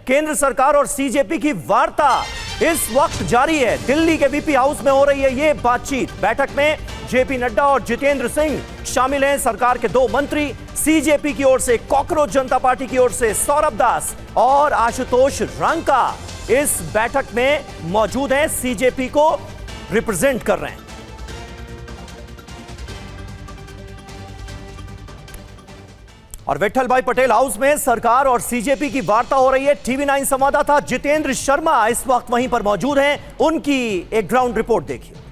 केंद्र सरकार और सीजेपी की वार्ता इस वक्त जारी है। दिल्ली के वीपी हाउस में हो रही है ये बातचीत। बैठक में जेपी नड्डा और जितेंद्र सिंह शामिल हैं। सरकार के 2 मंत्री, सीजेपी की ओर से कॉकरोच जनता पार्टी की ओर से सौरभ दास और आशुतोष रंका इस बैठक में मौजूद हैं, सीजेपी को रिप्रेजेंट कर रहे हैं। और विट्ठल भाई पटेल हाउस में सरकार और सीजेपी की वार्ता हो रही है। टीवी 9 संवाददाता जितेंद्र शर्मा इस वक्त वहीं पर मौजूद हैं। उनकी एक ग्राउंड रिपोर्ट देखिए।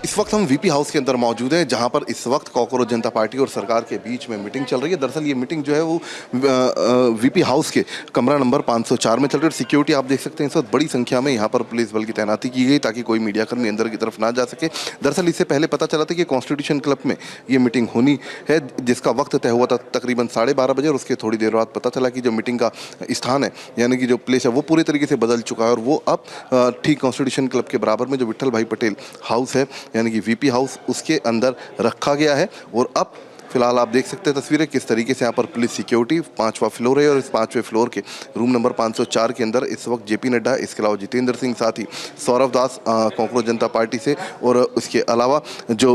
इस वक्त हम वीपी हाउस के अंदर मौजूद हैं, जहां पर इस वक्त कॉकरोच जनता पार्टी और सरकार के बीच में मीटिंग चल रही है। दरअसल ये मीटिंग जो है वो वीपी हाउस के कमरा नंबर 504 में चल रही है। सिक्योरिटी आप देख सकते हैं, इस वक्त बड़ी संख्या में यहां पर पुलिस बल की तैनाती की गई ताकि कोई मीडिया कर्मी अंदर की तरफ ना जा सके। दरअसल इससे पहले पता चला था कि कॉन्स्टिट्यूशन क्लब में ये मीटिंग होनी है, जिसका वक्त तय हुआ था तकरीबन 12:30 बजे, और उसके थोड़ी देर बाद पता चला कि जो मीटिंग का स्थान है, यानी कि जो प्लेस है, वो पूरी तरीके से बदल चुका है और वो अब ठीक कॉन्स्टिट्यूशन क्लब के बराबर में जो विट्ठल भाई पटेल हाउस है, यानी कि वीपी हाउस, उसके अंदर रखा गया है। और अब फिलहाल आप देख सकते हैं तस्वीरें किस तरीके से यहाँ पर पुलिस सिक्योरिटी 5वां फ्लोर है, और इस 5वें फ्लोर के रूम नंबर 504 के अंदर इस वक्त जेपी नड्डा, इसके अलावा जितेंद्र सिंह, साथ ही सौरभ दास कॉकरोच जनता पार्टी से, और उसके अलावा जो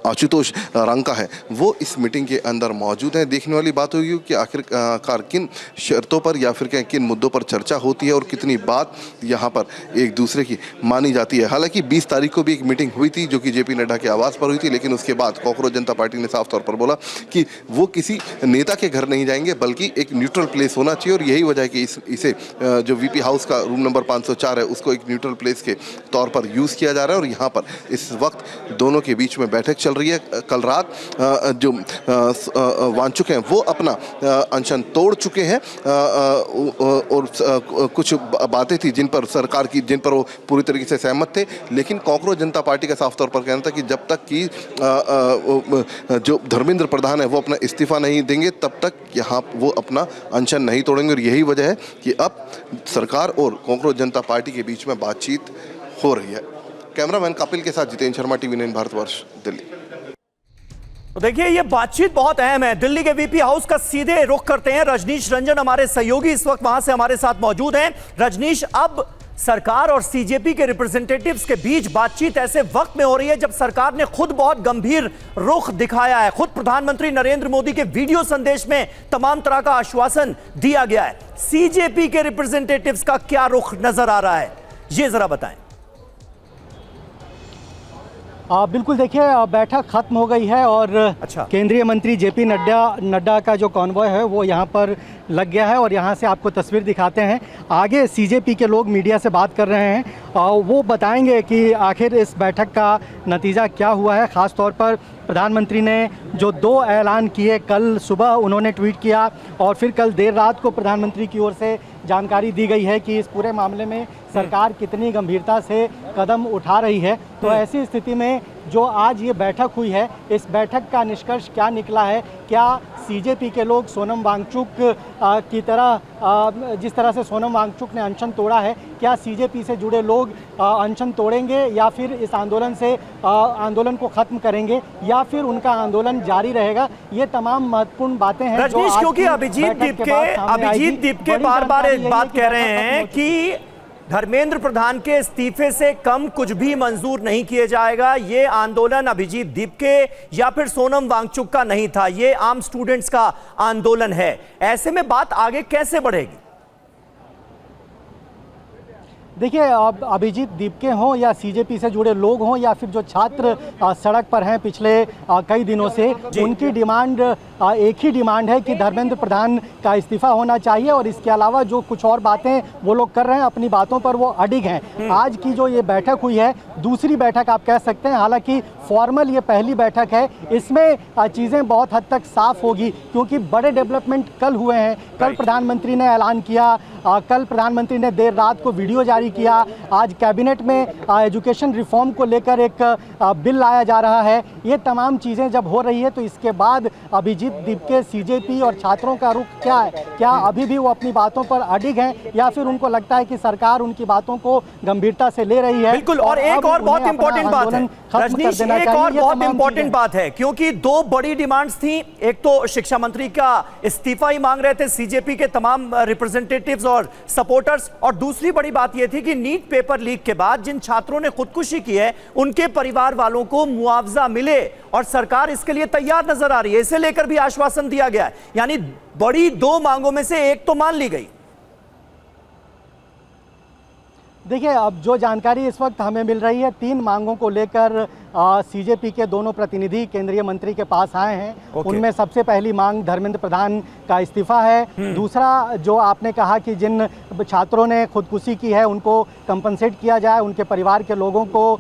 आशुतोष रंका है, वो इस मीटिंग के अंदर मौजूद हैं। देखने वाली बात होगी कि आखिरकार किन शर्तों पर या फिर किन मुद्दों पर चर्चा होती है और कितनी बात यहाँ पर एक दूसरे की मानी जाती है। हालांकि 20 तारीख को भी एक मीटिंग हुई थी जो कि जेपी नड्डा के आवास पर हुई थी, लेकिन उसके बाद कॉकरोच जनता पार्टी ने साफ तौर पर बोला कि वो किसी नेता के घर नहीं जाएंगे, बल्कि एक न्यूट्रल प्लेस होना चाहिए। और यही वजह है कि इसे जो वीपी हाउस का रूम नंबर 504 है, उसको एक न्यूट्रल प्लेस के तौर पर यूज़ किया जा रहा है। और यहाँ पर इस वक्त दोनों के बीच में बैठक चल रही है। कल रात जो वांछुक हैं वो अपना अनशन तोड़ चुके हैं, और कुछ बातें थी जिन पर वो पूरी तरीके से सहमत थे, लेकिन कॉकरोच जनता पार्टी का साफ तौर पर कहना था कि जब तक कि जो धर्मेंद्र प्रधान है वो अपना इस्तीफा नहीं देंगे, तब तक यहाँ वो अपना अनशन नहीं तोड़ेंगे। और यही वजह है कि अब सरकार और कॉकरोच जनता पार्टी के बीच में बातचीत हो रही है। कैमरामैन कपिल के साथ जितेंद्र शर्मा, टीवी 9 भारतवर्ष, दिल्ली। तो देखिए, ये बातचीत बहुत अहम है। दिल्ली के वीपी हाउस का सीधे रुख करते हैं। रजनीश रंजन हमारे सहयोगी इस वक्त वहां से हमारे साथ मौजूद हैं। रजनीश, अब सरकार और सीजेपी के रिप्रेजेंटेटिव्स के बीच बातचीत ऐसे वक्त में हो रही है जब सरकार ने खुद बहुत गंभीर रुख दिखाया है। खुद प्रधानमंत्री नरेंद्र मोदी के वीडियो संदेश में तमाम तरह का आश्वासन दिया गया है। सीजेपी के रिप्रेजेंटेटिव्स का क्या रुख नजर आ रहा है, ये जरा बताएं। बिल्कुल, देखिए, बैठक खत्म हो गई है और केंद्रीय मंत्री जेपी नड्डा का जो कॉन्वॉय है वो यहाँ पर लग गया है, और यहाँ से आपको तस्वीर दिखाते हैं। आगे सीजेपी के लोग मीडिया से बात कर रहे हैं, वो बताएंगे कि आखिर इस बैठक का नतीजा क्या हुआ है। ख़ास तौर पर प्रधानमंत्री ने जो 2 ऐलान किए, कल सुबह उन्होंने ट्वीट किया और फिर कल देर रात को प्रधानमंत्री की ओर से जानकारी दी गई है कि इस पूरे मामले में सरकार कितनी गंभीरता से कदम उठा रही है। तो ऐसी स्थिति में जो आज ये बैठक हुई है, इस बैठक का निष्कर्ष क्या निकला है? क्या सीजेपी के लोग सोनम वांगचुक की तरह, जिस तरह से सोनम वांगचुक ने अनशन तोड़ा है, क्या सीजेपी से जुड़े लोग अनशन तोड़ेंगे या फिर इस आंदोलन को खत्म करेंगे, या फिर उनका आंदोलन जारी रहेगा? ये तमाम महत्वपूर्ण बातें हैं। रजनीश, क्योंकि अभिजीत दीपके बार-बार एक बात कह रहे हैं कि धर्मेंद्र प्रधान के इस्तीफे से कम कुछ भी मंजूर नहीं किया जाएगा। ये आंदोलन अभिजीत दीपके या फिर सोनम वांगचुक का नहीं था, ये आम स्टूडेंट्स का आंदोलन है। ऐसे में बात आगे कैसे बढ़ेगी? देखिए, अब अभिजीत दीपके हों या सीजेपी से जुड़े लोग हों या फिर जो छात्र सड़क पर हैं पिछले कई दिनों से, उनकी डिमांड एक ही डिमांड है कि धर्मेंद्र प्रधान का इस्तीफा होना चाहिए। और इसके अलावा जो कुछ और बातें वो लोग कर रहे हैं, अपनी बातों पर वो अडिग हैं। आज की जो ये बैठक हुई है, दूसरी बैठक आप कह सकते हैं, हालांकि फॉर्मल ये पहली बैठक है। इसमें चीज़ें बहुत हद तक साफ होगी, क्योंकि बड़े डेवलपमेंट कल हुए हैं। कल प्रधानमंत्री ने ऐलान किया, कल प्रधानमंत्री ने देर रात को वीडियो जारी किया। आज कैबिनेट में एजुकेशन रिफॉर्म को लेकर एक बिल लाया जा रहा है। ये तमाम चीज़ें जब हो रही है, तो इसके बाद अभिजीत दीपके, सीजेपी और छात्रों का रुख क्या है? क्या अभी भी वो अपनी बातों पर अडिग हैं, या फिर उनको लगता है कि सरकार उनकी बातों को गंभीरता से ले रही है? बिल्कुल, और एक और बहुत इंपॉर्टेंट बात है खत्म कर रजनीश, देना एक चाहिए। और ये बहुत तमाम इंपॉर्टेंट चीजें। बात है, क्योंकि दो बड़ी डिमांड्स थी। एक तो शिक्षा मंत्री का इस्तीफा ही मांग रहे थे सीजेपी के तमाम रिप्रेजेंटेटिव्स और सपोर्टर्स, और दूसरी बड़ी बात यह थी कि नीट पेपर लीक के बाद जिन छात्रों ने खुदकुशी की है उनके परिवार वालों को मुआवजा मिले, और सरकार इसके लिए तैयार नजर आ रही है। इसे लेकर भी आश्वासन दिया गया है, यानी बड़ी दो मांगों में से एक तो मान ली गई। देखिए, अब जो जानकारी इस वक्त हमें मिल रही है, 3 मांगों को लेकर सीजेपी के दोनों प्रतिनिधि केंद्रीय मंत्री के पास आए हैं। उनमें सबसे पहली मांग धर्मेंद्र प्रधान का इस्तीफा है। दूसरा, जो आपने कहा कि जिन छात्रों ने खुदकुशी की है उनको कंपनसेट किया जाए, उनके परिवार के लोगों को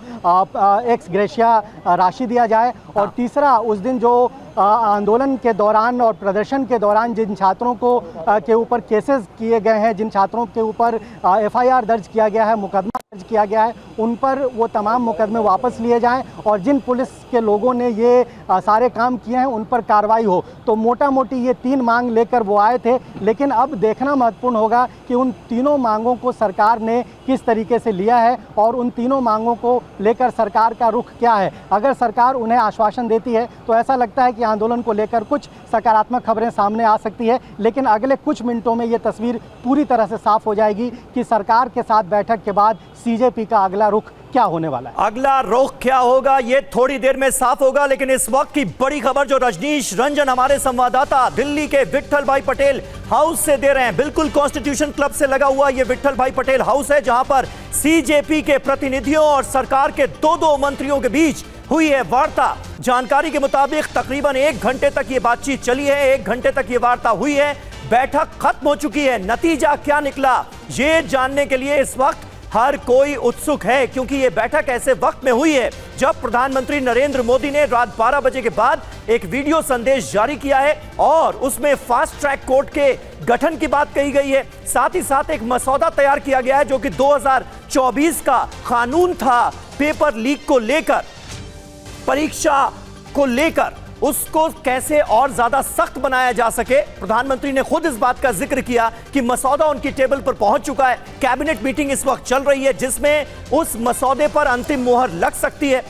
एक्स ग्रेशिया राशि दिया जाए। और तीसरा, उस दिन जो आंदोलन के दौरान और प्रदर्शन के दौरान जिन छात्रों को के ऊपर केसेस किए गए हैं, जिन छात्रों के ऊपर एफआईआर दर्ज किया गया है, मुकदमा दर्ज किया गया है, उन पर वो तमाम मुकदमे वापस लिए जाएं, और जिन पुलिस के लोगों ने ये सारे काम किए हैं उन पर कार्रवाई हो। तो मोटा मोटी ये 3 मांग लेकर वो आए थे। लेकिन अब देखना महत्वपूर्ण होगा कि उन तीनों मांगों को सरकार ने किस तरीके से लिया है, और उन तीनों मांगों को लेकर सरकार का रुख क्या है। अगर सरकार उन्हें आश्वासन देती है तो ऐसा लगता है कि आंदोलन को लेकर कुछ सकारात्मक खबरें सामने आ सकती है। लेकिन अगले कुछ मिनटों में ये तस्वीर पूरी तरह से साफ हो जाएगी कि सरकार के साथ बैठक के बाद सीजेपी का अगला रुख क्या होने वाला है। अगला रुख क्या होगा ये थोड़ी देर में साफ होगा। लेकिन इस वक्त की बड़ी खबर जो रजनीश रंजन हमारे संवाददाता दिल्ली के विट्ठल भाई पटेल हाउस से दे रहे हैं, बिल्कुल कॉन्स्टिट्यूशन क्लब से लगा हुआ ये विट्ठल भाई पटेल हाउस है, जहां पर सीजेपी के प्रतिनिधियों और सरकार के दो मंत्रियों के बीच हुई है वार्ता। जानकारी के मुताबिक तकरीबन 1 घंटे तक ये बातचीत चली है, 1 घंटे तक ये वार्ता हुई है। बैठक खत्म हो चुकी है। नतीजा क्या निकला ये जानने के लिए इस वक्त हर कोई उत्सुक है, क्योंकि यह बैठक ऐसे वक्त में हुई है जब प्रधानमंत्री नरेंद्र मोदी ने रात 12 बजे के बाद एक वीडियो संदेश जारी किया है, और उसमें फास्ट ट्रैक कोर्ट के गठन की बात कही गई है। साथ ही साथ एक मसौदा तैयार किया गया है जो कि 2024 का कानून था पेपर लीक को लेकर, परीक्षा को लेकर, उसको कैसे और ज्यादा सख्त बनाया जा सके। प्रधानमंत्री ने खुद इस बात का जिक्र किया कि मसौदा उनकी टेबल पर पहुंच चुका है। कैबिनेट मीटिंग इस वक्त चल रही है जिसमें उस मसौदे पर अंतिम मुहर लग सकती है।